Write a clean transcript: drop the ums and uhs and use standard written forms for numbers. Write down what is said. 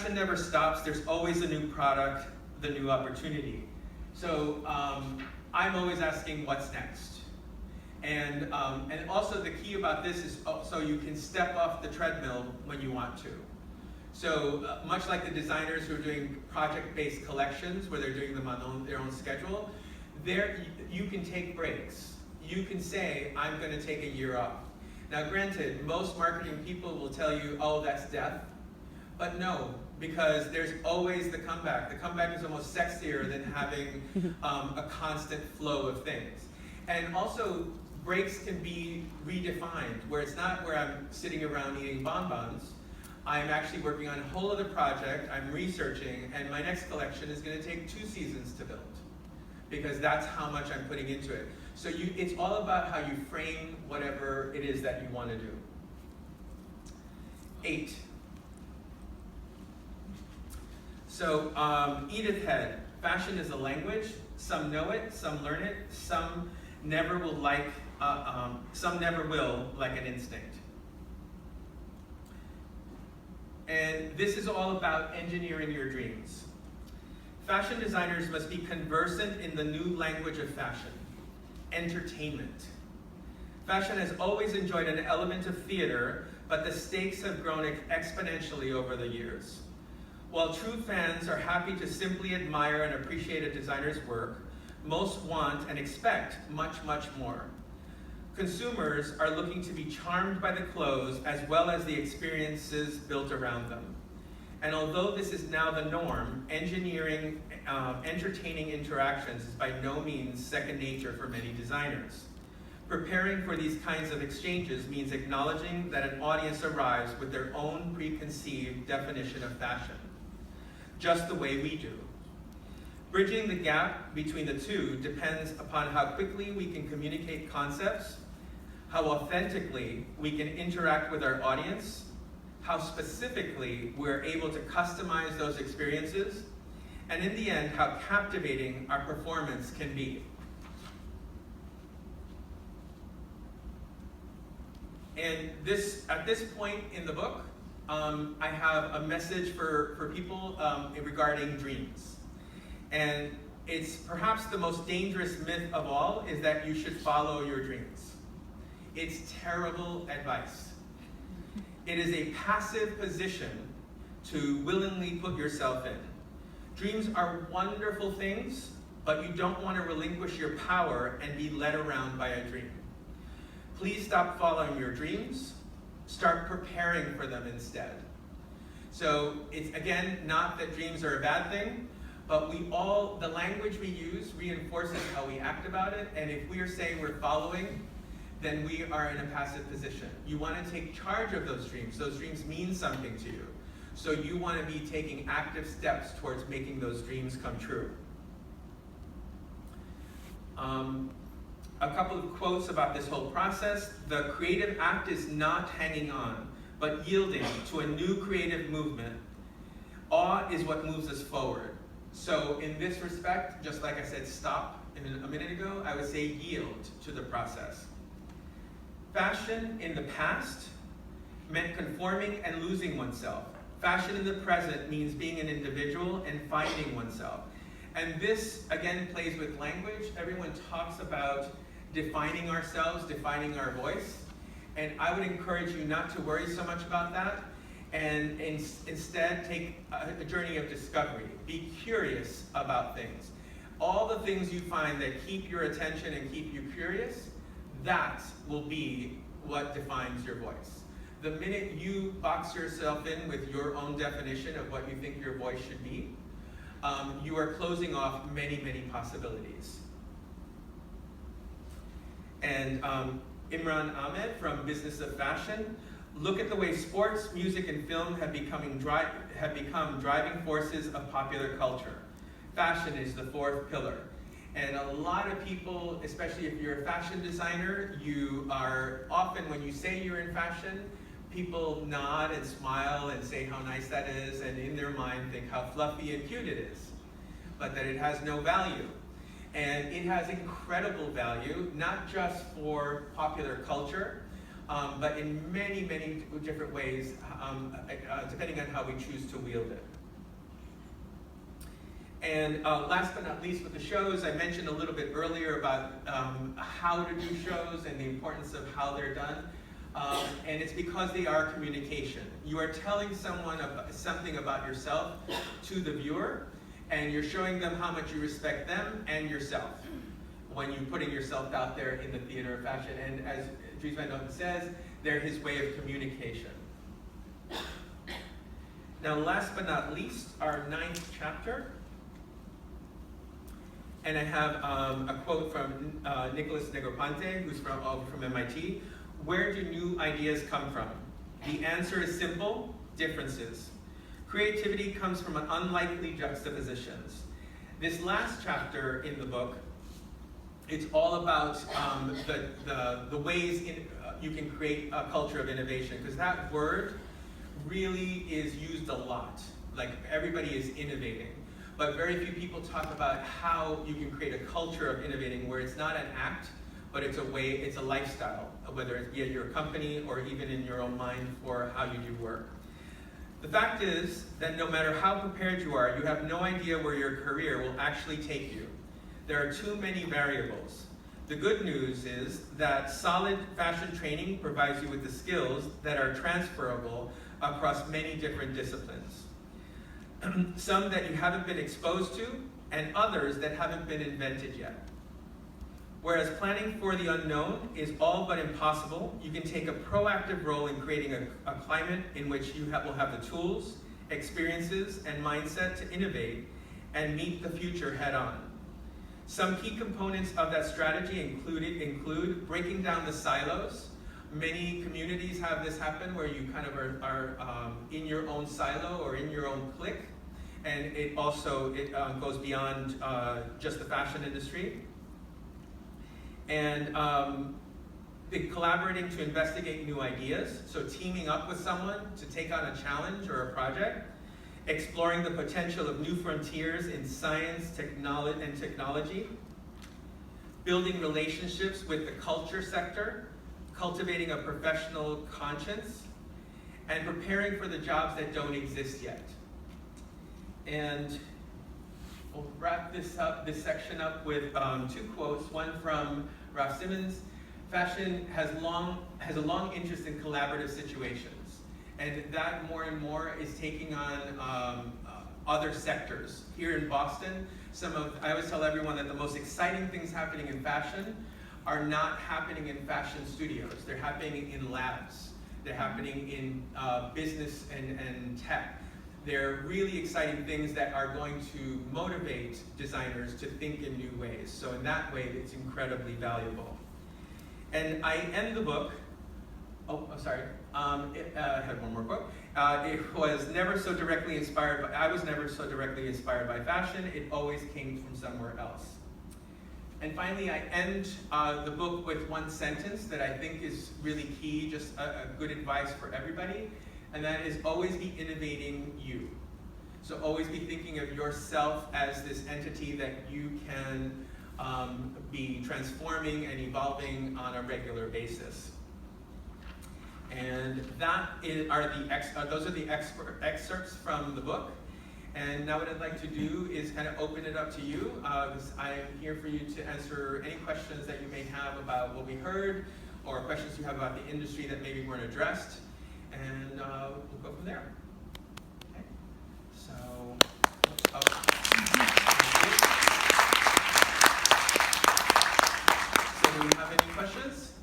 fashion never stops. There's always a new product, the new opportunity. So I'm always asking what's next. And also the key about this is so you can step off the treadmill when you want to. So much like the designers who are doing project-based collections where they're doing them on their own schedule, you can take breaks. You can say, I'm going to take a year off. Now granted, most marketing people will tell you, oh, that's death. But no, because there's always the comeback. The comeback is almost sexier than having a constant flow of things. And also, breaks can be redefined, where it's not where I'm sitting around eating bonbons. I'm actually working on a whole other project, I'm researching, and my next collection is going to take 2 seasons to build, because that's how much I'm putting into it. So it's all about how you frame whatever it is that you want to do. 8. So Edith Head, fashion is a language. Some know it, some learn it, some never will like an instinct. And this is all about engineering your dreams. Fashion designers must be conversant in the new language of fashion, entertainment. Fashion has always enjoyed an element of theater, but the stakes have grown exponentially over the years. While true fans are happy to simply admire and appreciate a designer's work, most want and expect much, much more. Consumers are looking to be charmed by the clothes as well as the experiences built around them. And although this is now the norm, engineering entertaining interactions is by no means second nature for many designers. Preparing for these kinds of exchanges means acknowledging that an audience arrives with their own preconceived definition of fashion, just the way we do. Bridging the gap between the two depends upon how quickly we can communicate concepts, how authentically we can interact with our audience, how specifically we're able to customize those experiences, and in the end, how captivating our performance can be. And at this point in the book, I have a message for people regarding dreams. And it's perhaps the most dangerous myth of all is that you should follow your dreams. It's terrible advice. It is a passive position to willingly put yourself in. Dreams are wonderful things, but you don't want to relinquish your power and be led around by a dream. Please stop following your dreams. Start preparing for them instead. So it's, again, not that dreams are a bad thing, but the language we use reinforces how we act about it, and if we are saying we're following, then we are in a passive position. You want to take charge of those dreams. Those dreams mean something to you. So you want to be taking active steps towards making those dreams come true. A couple of quotes about this whole process. The creative act is not hanging on, but yielding to a new creative movement. Awe is what moves us forward. So in this respect, just like I said, stop a minute ago, I would say yield to the process. Fashion in the past meant conforming and losing oneself. Fashion in the present means being an individual and finding oneself. And this, again, plays with language. Everyone talks about defining ourselves, defining our voice. And I would encourage you not to worry so much about that, and instead take a journey of discovery. Be curious about things. All the things you find that keep your attention and keep you curious, that will be what defines your voice. The minute you box yourself in with your own definition of what you think your voice should be, you are closing off many, many possibilities. And Imran Ahmed from Business of Fashion, look at the way sports, music, and film have become driving forces of popular culture. Fashion is the fourth pillar. And a lot of people, especially if you're a fashion designer, you are often, when you say you're in fashion, people nod and smile and say how nice that is, and in their mind think how fluffy and cute it is, but that it has no value. And it has incredible value, not just for popular culture, but in many, many different ways, depending on how we choose to wield it. And last but not least with the shows, I mentioned a little bit earlier about how to do shows and the importance of how they're done. And it's because they are communication. You are telling someone something about yourself to the viewer, and you're showing them how much you respect them and yourself when you're putting yourself out there in the theater of fashion. And as Dries Van Noten says, they're his way of communication. Now, last but not least, our 9th chapter. And I have a quote from Nicholas Negroponte, who's from MIT. Where do new ideas come from? The answer is simple: differences. Creativity comes from unlikely juxtapositions. This last chapter in the book, it's all about the ways you can create a culture of innovation, because that word really is used a lot. Like, everybody is innovating, but very few people talk about how you can create a culture of innovating where it's not an act, but it's a lifestyle, whether it's be at your company or even in your own mind for how you do work. The fact is that no matter how prepared you are, you have no idea where your career will actually take you. There are too many variables. The good news is that solid fashion training provides you with the skills that are transferable across many different disciplines. Some that you haven't been exposed to, and others that haven't been invented yet. Whereas planning for the unknown is all but impossible, you can take a proactive role in creating a climate in which you will have the tools, experiences, and mindset to innovate and meet the future head on. Some key components of that strategy include breaking down the silos. Many communities have this happen where you kind of are in your own silo or in your own clique, and it goes beyond just the fashion industry. And collaborating to investigate new ideas, so teaming up with someone to take on a challenge or a project, exploring the potential of new frontiers in science, technology, building relationships with the culture sector, cultivating a professional conscience, and preparing for the jobs that don't exist yet. And we'll wrap this section up with 2 quotes, one from Ralph Simmons. Fashion has a long interest in collaborative situations, and that more and more is taking on other sectors. Here in Boston, I always tell everyone that the most exciting things happening in fashion are not happening in fashion studios. They're happening in labs. They're happening in business and tech. They're really exciting things that are going to motivate designers to think in new ways. So in that way, it's incredibly valuable. And I end the book, I had one more quote. It was never so directly inspired by, I was never so directly inspired by fashion. It always came from somewhere else. And finally, I end the book with one sentence that I think is really key, just a good advice for everybody, and that is always be innovating you. So always be thinking of yourself as this entity that you can be transforming and evolving on a regular basis. And those are the excerpts from the book. And now what I'd like to do is kind of open it up to you. I'm here for you to answer any questions that you may have about what we heard, or questions you have about the industry that maybe weren't addressed. And we'll go from there. Okay. So do we have any questions?